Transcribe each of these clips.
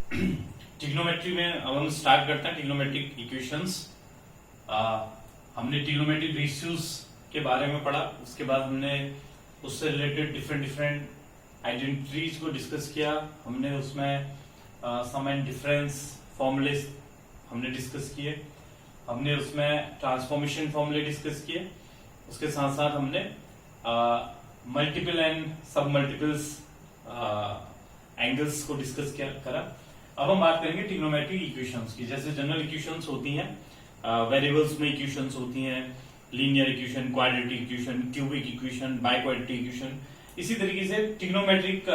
Trigonometry में अब हम स्टार्ट करते हैं ट्रिग्नोमेट्रिक इक्वेशंस। हमने ट्रिग्नोमेट्रिक रेशियोज के बारे में पढ़ा, उसके बाद हमने उससे रिलेटेड डिफरेंट डिफरेंट आइडेंटिटीज को डिस्कस किया। हमने उसमें सम एंड डिफरेंस फॉर्मूले हमने डिस्कस किए, हमने उसमें ट्रांसफॉर्मेशन फॉर्मूले डिस्कस किए, उसके साथ साथ हमने मल्टीपल एंड सब मल्टीपल्स एंगल्स को डिस्कस करा। अब हम बात करेंगे ट्रिग्नोमेट्रिक इक्वेशंस की। जैसे जनरल इक्वेशंस होती हैं, वेरिएबल्स में इक्वेशंस होती हैं, linear equation, quadratic equation, cubic equation, biquadratic equation. इसी तरीके से ट्रिग्नोमेट्रिक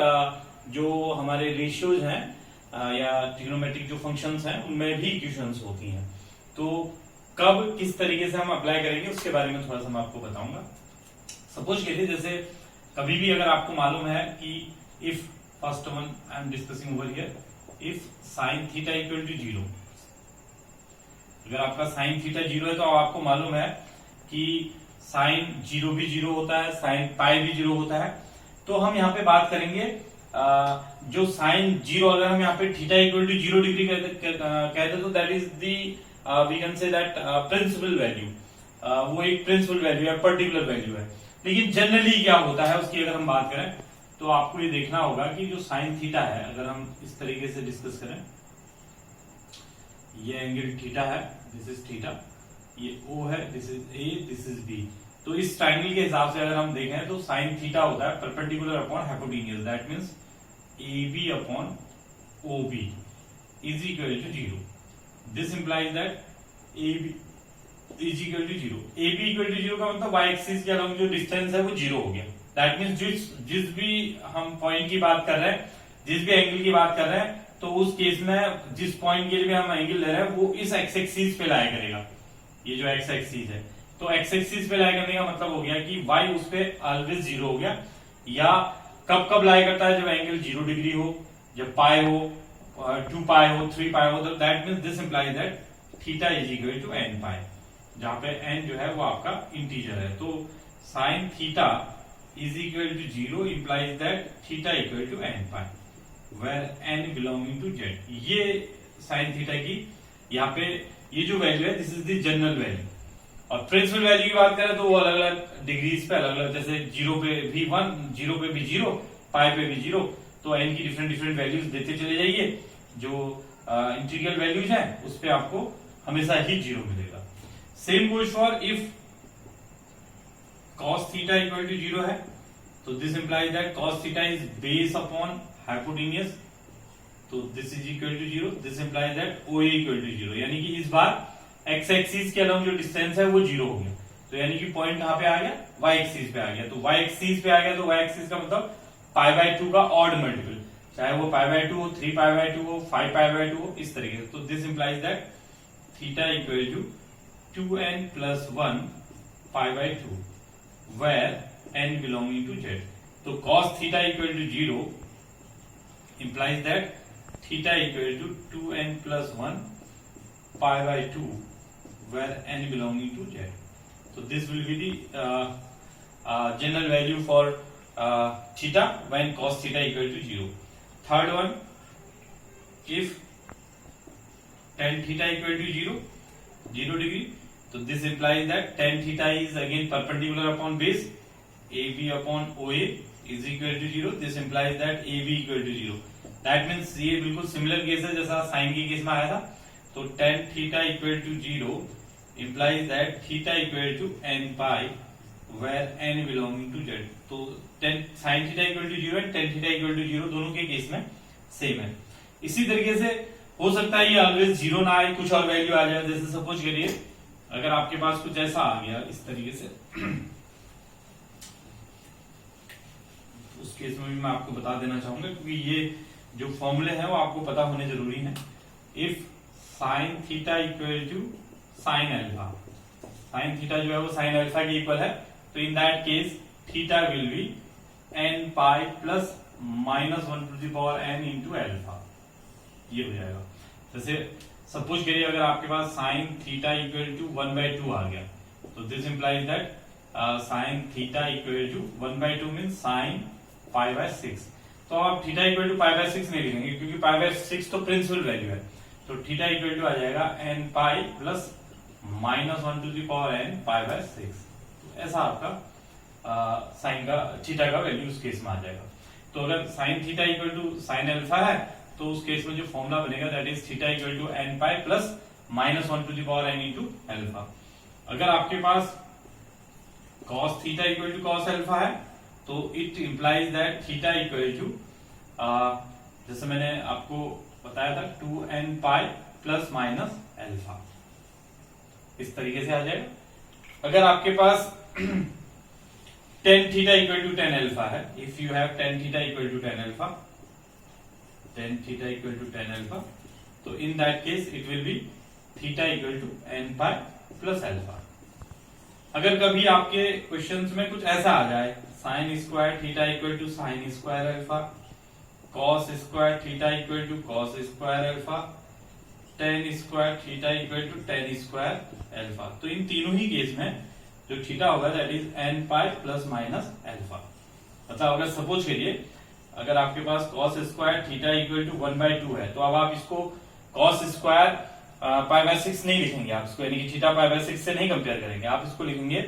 जो हमारे रेशियोज हैं या ट्रिग्नोमेट्रिक जो फंक्शंस हैं उनमें भी इक्वेशंस होती हैं। तो कब किस तरीके से हम अप्लाई करेंगे उसके बारे में थोड़ा सा मैं आपको बताऊंगा। सपोज कीजिए जैसे कभी भी अगर आपको मालूम है कि if first one I am discussing over here, if sine theta equal to 0, अगर आपका साइन थीटा 0 है तो आपको मालूम है कि साइन 0 भी 0 होता है, साइन पाई भी 0 होता है। तो हम यहाँ पे बात करेंगे जो साइन 0, अगर हम यहाँ पे थीटा इक्वल टू 0 डिग्री कहते तो that is the we can say that principal value, वो एक प्रिंसिपल वैल्यू है, पर्टिकुलर वैल्यू है। लेकिन जनरली क्या होता है उसकी अगर हम बात करें तो आपको ये देखना होगा कि जो साइन थीटा है, अगर हम इस तरीके से डिस्कस करें, ये एंगल थीटा है, दिस इज थीटा, ये O है, this is A, this is B। तो इस ट्राइंगल के हिसाब से अगर हम देखें तो साइन थीटा होता है perpendicular upon hypotenuse, that means AB upon OB is equal to 0। This implies that AB is equal to 0। AB equal to 0 का मतलब y एक्सिस के अलोंग जो डिस्टेंस है वो 0 हो गया। दैट मींस जिस भी हम पॉइंट की बात कर रहे हैं, जिस भी एंगल की बात कर रहे हैं, तो उस केस में जिस पॉइंट के लिए हम एंगल ले रहे हैं वो इस एक्स एक्सिस पे लाया करेगा। ये जो एक्स एक्सिस है, तो एक्स एक्सिस पे लाया करने का मतलब हो गया कि y उस पे ऑलवेज 0 हो गया। या कब कब लाया करता है, जब एंगल 0 डिग्री हो, जब पाई हो, 2 पाई हो, 3 पाई हो, तो that means this implies that theta is equal to n pi, जहां पे n जो है वो आपका इंटीजर है। तो sine theta is equal to 0 implies that theta equal to n pi where n belonging to z। ये साइन थीटा की यहाँ पे ये जो वैल्यू है this is the general value. और प्रिंसिपल वैल्यू की बात करें तो वो अलग अलग डिग्रीज पे अलग अलग, जैसे 0 पे भी 1, 0 पे भी 0, पाई पे भी 0, तो n की डिफरेंट डिफरेंट वैल्यूज देते चले जाइए। जो इंटीग्रल वैल्यूज है उस पे आपको हमेशा ही 0 मिलेगा। Same goes for if cos theta equal to 0 है, तो this implies that cos theta is base upon hypotenuse, तो this is equal to 0। This implies that OA equal to 0, यानी कि इस बार एक्स एक्सिस के अलोंग जो डिस्टेंस है वो 0 हो गया। तो यानी कि पॉइंट कहां पे आ गया, y एक्सिस पे आ गया। तो y एक्सिस पे आ गया तो y एक्सिस का मतलब पाई बाय 2 का ऑड मल्टीपल, चाहे वो पाई बाय 2 हो, 3 पाई बाय 2 हो, 5 पाई बाय 2 हो, इस तरीके से। तो this implies that theta equal to 2n plus 1 pi by 2 where n belonging to z। तो cos theta equal to 0 implies that theta equal to 2n plus 1 pi by 2 where n belonging to z। So this will be the general value for theta when cos theta equal to 0। Third one, if tan theta equal to 0 degree, तो this implies that tan theta is again perpendicular upon base, AB upon OA is equal to 0। This implies that AB equal to 0। That means ये बिल्कुल similar case है जैसा sign के case में आया था। तो tan theta equal to 0 implies that theta equal to n pi where n belonging to z। तो sine theta equal to 0 and tan theta equal to 0 दोनों के केस में सेम है। इसी तरीके से हो सकता है ये ऑलवेज 0 ना आए, कुछ और वैल्यू आ जाए। जैसे सपोज करिए अगर आपके पास कुछ ऐसा आ गया इस तरीके से, उस केस में भी मैं आपको बता देना चाहूंगा क्योंकि ये जो फॉर्मूले हैं वो आपको पता होने जरूरी है। If sine theta equal to sine alpha, sine theta जो है वो साइन अल्फा के इक्वल है, तो in that case theta will be n pi plus minus 1 to the power n into alpha, ये हो जाएगा। जैसे सपोज करिए अगर आपके पास साइन थीटा इक्वल टू 1/2 आ गया, तो this implies that sine theta equal to 1/2 means sine pi by 6। तो आप theta equal to pi by 6 नहीं लिखेंगे, क्योंकि पाई बाय 6 तो प्रिंसिपल वैल्यू है। तो थीटा इक्वल टू आ जाएगा n pi plus -1 to the power n pi by 6। ऐसा आपका साइन का थीटा का वैल्यू उस केस में आ जाएगा। तो अगर sine theta equal to sine alpha है तो उस केस में जो फॉर्मूला बनेगा that is theta equal to n pi plus -1 to the power n into alpha. अगर आपके पास cos theta equal to cos alpha है तो it implies that theta equal to जैसे मैंने आपको बताया था 2n पाई प्लस माइनस अल्फा, इस तरीके से आ जाएगा। अगर आपके पास tan theta equal to tan alpha है, if you have tan theta equal to tan alpha, tan theta equal to tan alpha, तो in that case it will be theta equal to n pi plus alpha. अगर कभी आपके questions में कुछ ऐसा आ जाए sine square theta equal to sine square alpha, cos square theta equal to cos square alpha, tan square theta equal to tan square alpha, तो इन तीनों ही केस में जो थीटा होगा that is n pi plus minus alpha. मतलब अगर suppose करिए अगर आपके पास cos square theta equal to 1/2 है, तो अब आप इसको कॉस स्क्वायर पाई बाय 6 नहीं लिखेंगे आप इसको, यानी कि थीटा पाई बाय 6 से नहीं कंपेयर करेंगे, आप इसको लिखेंगे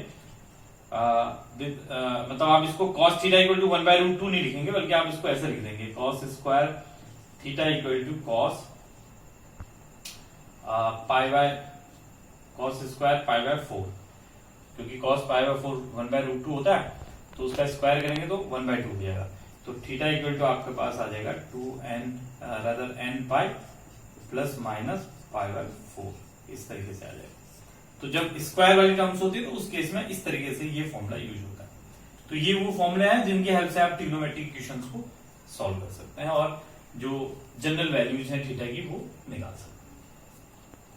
मतलब आप इसको cos थीटा इक्वल टू 1/√2 नहीं लिखेंगे, बल्कि आप इसको ऐसे लिख देंगे cos square theta equal to cos square pi by 4, क्योंकि cos पाई बाय 4 1/√2 होता है, तो उसका स्क्वायर करेंगे तो 1/2 हो जाएगा। तो थीटा इक्वल टू आपके पास आ जाएगा 2n pi plus minus pi by 4, इस तरीके से आ जाएगा। तो जब स्क्वायर वाली टर्म्स होती है तो उस केस में इस तरीके से ये फॉर्मूला यूज होता है। तो ये वो फॉर्मूले हैं जिनकी हेल्प से आप ट्रिग्नोमेट्रिक इक्वेशंस को सॉल्व कर सकते हैं और जो जनरल वैल्यूज हैं थीटा की वो निकाल सकते हैं।